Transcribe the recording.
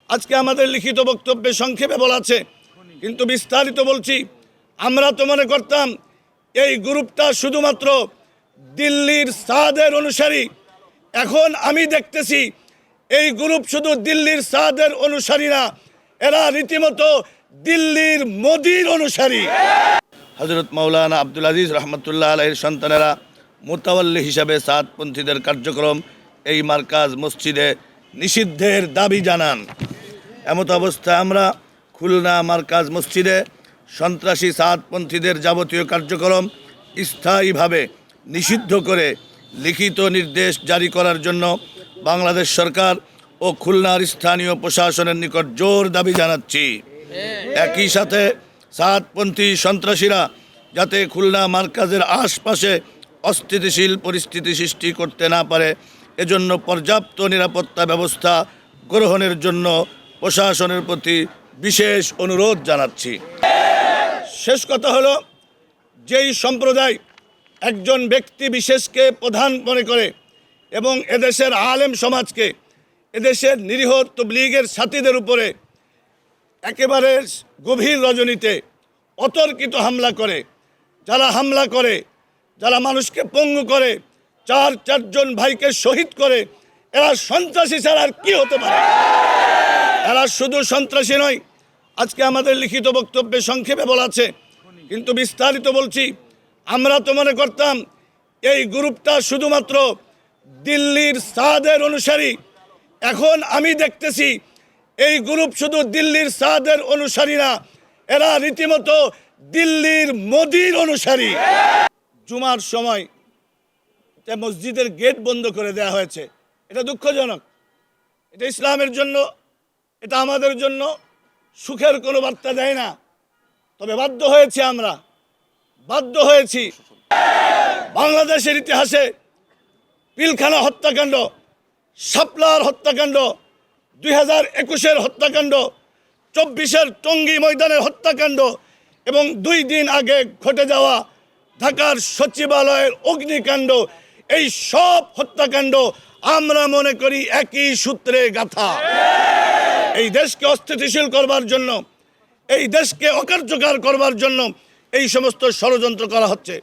আজকে আমাদের লিখিত বক্তব্যে সংক্ষেপে বলা আছে, কিন্তু বিস্তারিত বলছি। আমরা তো মনে করতাম এই গ্রুপটা শুধুমাত্র দিল্লির সাদের অনুসারী। এখন আমি দেখতেছি এই গ্রুপ শুধু দিল্লির সাদের অনুসারী না, এরা রীতিমতো দিল্লির মোদির অনুসারী। হযরত মাওলানা আব্দুল আজিজ রহমতুল্লাহ আলাইহির সন্তানেরা মুতাওয়াল্লি হিসাবে সাদপন্থীদের কার্যক্রম এই মার্কাজ মসজিদে নিষিদ্ধের দাবি জানান। এমত অবস্থায় আমরা খুলনা মার্কাজ মসজিদে সন্ত্রাসী সাদপন্থীদের যাবতীয় কার্যক্রম স্থায়ীভাবে নিষিদ্ধ করে লিখিত নির্দেশ জারি করার জন্য বাংলাদেশ সরকার ও খুলনার স্থানীয় প্রশাসনের নিকট জোর দাবি জানাচ্ছি। একই সাথে সাদপন্থী সন্ত্রাসীরা যাতে খুলনা মার্কাজের আশপাশে অস্থিতিশীল পরিস্থিতি সৃষ্টি করতে না পারে, এজন্য পর্যাপ্ত নিরাপত্তা ব্যবস্থা গ্রহণের জন্য প্রশাসনের প্রতি বিশেষ অনুরোধ জানাচ্ছি। শেষ কথা হলো, যেই সম্প্রদায় একজন ব্যক্তি বিশেষকে প্রধান মনে করে এবং এদেশের আলেম সমাজকে, এদেশের নিরীহ তবলিগের সাথীদের উপরে একেবারে গভীর রজনীতে অতর্কিত হামলা করে, যারা মানুষকে পঙ্গু করে, চারজন ভাইকে শহীদ করে, এরা সন্ত্রাসী ছাড়া আর কি হতে পারে? এরা শুধু সন্ত্রাসী নয়। আজকে আমাদের লিখিত বক্তব্যে সংক্ষেপে বলা আছে, কিন্তু বিস্তারিত বলছি। আমরা তো মনে করতাম এই গ্রুপটা শুধুমাত্র দিল্লির সাদের অনুসারী। এখন আমি দেখতেছি এই গ্রুপ শুধু দিল্লির সাদের অনুসারী না, এরা রীতিমতো দিল্লির মোদির অনুসারী। জুমার সময় মসজিদের গেট বন্ধ করে দেওয়া হয়েছে, এটা দুঃখজনক। এটা ইসলামের জন্য, এটা আমাদের জন্য সুখের কোনো বার্তা দেয় না। তবে বাধ্য হয়েছি। বাংলাদেশের ইতিহাসে পিলখানা হত্যাকাণ্ড, শাপলার হত্যাকাণ্ড, 2021-এর হত্যাকাণ্ড, 24-এর টঙ্গী ময়দানের হত্যাকাণ্ড এবং 2 দিন আগে ঘটে যাওয়া ঢাকার সচিবালয়ের অগ্নিকাণ্ড, এই সব হত্যাকাণ্ড আমরা মনে করি একই সূত্রে গাঁথা। এই দেশকে অস্থিতিশীল করবার জন্য, এই দেশকে অকার্যকর করবার জন্য এই সমস্ত ষড়যন্ত্র করা হচ্ছে।